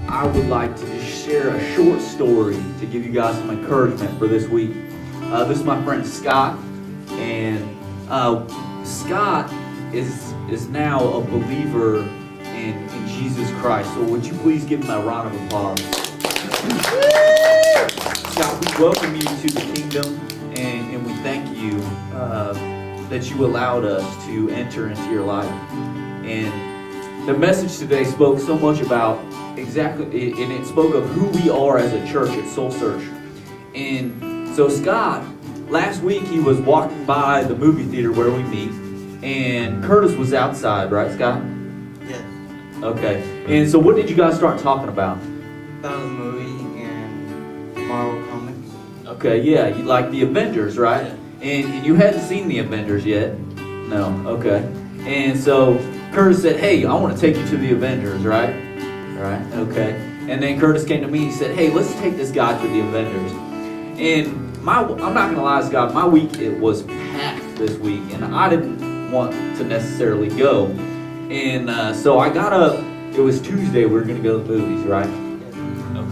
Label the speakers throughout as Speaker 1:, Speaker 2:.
Speaker 1: I would like to just share a short story to give you guys some encouragement for this week. This is my friend Scott, and Scott is now a believer in Jesus Christ. So would you please give him a round of applause? Scott, we welcome you to the kingdom, and we thank you that you allowed us to enter into your life. And the message today spoke so much about exactly, and it spoke of who we are as a church at Soul Search. And so Scott, last week he was walking by the movie theater where we meet, and Curtis was outside, right, Scott?
Speaker 2: Yes.
Speaker 1: Okay. And so what did you guys start talking about?
Speaker 2: About the movie and Marvel Comics.
Speaker 1: Okay, yeah, you like the Avengers, right?
Speaker 2: Yeah.
Speaker 1: And you hadn't seen the Avengers yet? No, okay. And so Curtis said, hey, I want to take you to the Avengers, right? Right, okay. And then Curtis came to me and he said, hey, let's take this guy to the Avengers. And I'm not going to lie, Scott, my week, it was packed this week, and I didn't want to necessarily go. And so I got up, it was Tuesday, we were going to go to the movies, right?
Speaker 2: Yes.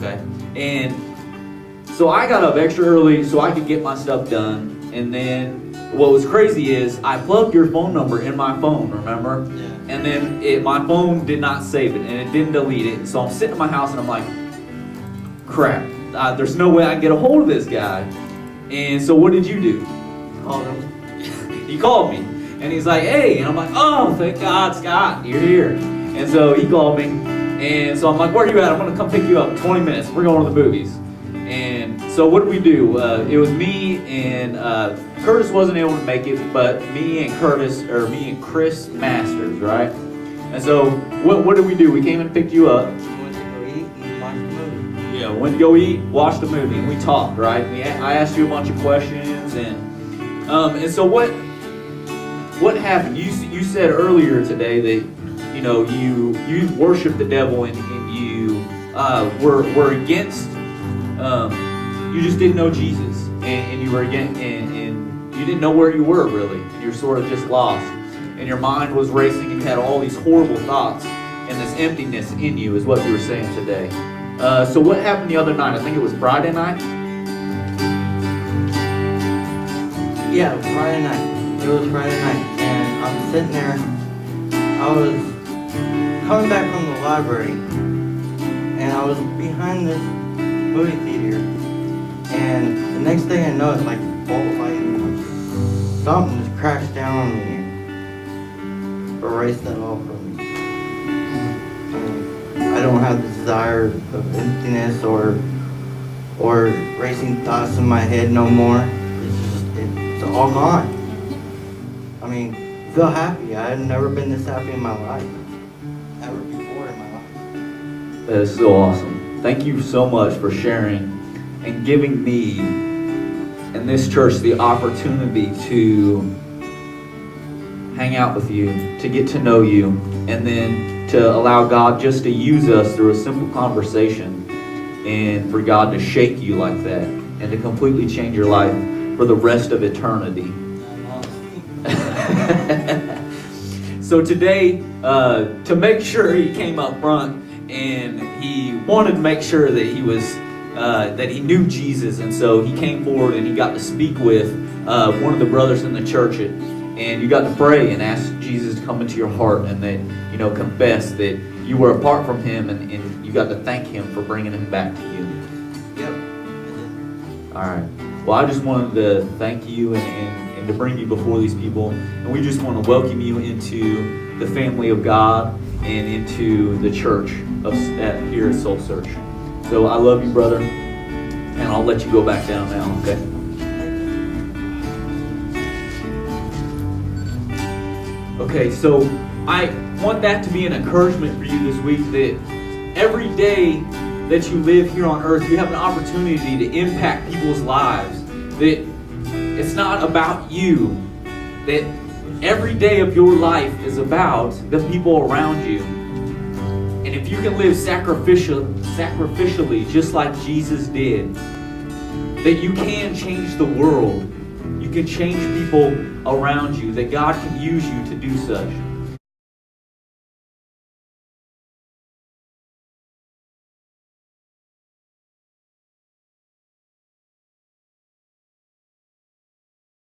Speaker 1: Okay. And so I got up extra early so I could get my stuff done. And then what was crazy is I plugged your phone number in my phone, remember?
Speaker 2: Yeah.
Speaker 1: And then my phone did not save it, and it didn't delete it. So I'm sitting in my house, and I'm like, crap, there's no way I can get a hold of this guy. And so what did you do?
Speaker 2: Called him.
Speaker 1: He called me, and he's like, hey. And I'm like, oh, thank God, Scott, you're here. And so he called me, and so I'm like, where are you at? I'm going to come pick you up in 20 minutes. We're going to the movies. And so what did we do? It was me and Curtis wasn't able to make it, but me and Chris Masters, right? And so what did we do? We came and picked you up.
Speaker 2: We went to go eat and watch the movie.
Speaker 1: Yeah, went to go eat, watched the movie, and we talked, right? I asked you a bunch of questions, and so what happened? You said earlier today that you worship the devil and you were against. You just didn't know Jesus, and you were again, and you didn't know where you were really, and you're sort of just lost, and your mind was racing, and you had all these horrible thoughts, and this emptiness in you is what you were saying today. So what happened the other night? I think it was Friday night.
Speaker 2: Yeah, it was Friday night. It was Friday night, and I was sitting there. I was coming back from the library, and I was behind this movie theater, and the next thing I know, it's like bolt lightning, something just crashed down on me and erased that all from me. And I don't have the desire of emptiness or racing thoughts in my head no more. It's all gone. I mean, I feel happy. I had never been this happy in my life, ever before in my life.
Speaker 1: That is so awesome. Thank you so much for sharing and giving me and this church the opportunity to hang out with you, to get to know you, and then to allow God just to use us through a simple conversation, and for God to shake you like that and to completely change your life for the rest of eternity. So today, to make sure he came up front, and he wanted to make sure that he was that he knew Jesus, and so he came forward and he got to speak with one of the brothers in the church, and you got to pray and ask Jesus to come into your heart, and that confess that you were apart from him, and you got to thank him for bringing him back to you.
Speaker 2: Yep.
Speaker 1: All right. Well, I just wanted to thank you and to bring you before these people, and we just want to welcome you into the family of God and into the church here at Soul Search. So I love you, brother, and I'll let you go back down now, okay? Okay, so I want that to be an encouragement for you this week, that every day that you live here on earth, you have an opportunity to impact people's lives, that it's not about you, that every day of your life is about the people around you. And if you can live sacrificially, just like Jesus did, that you can change the world. You can change people around you, that God can use you to do such.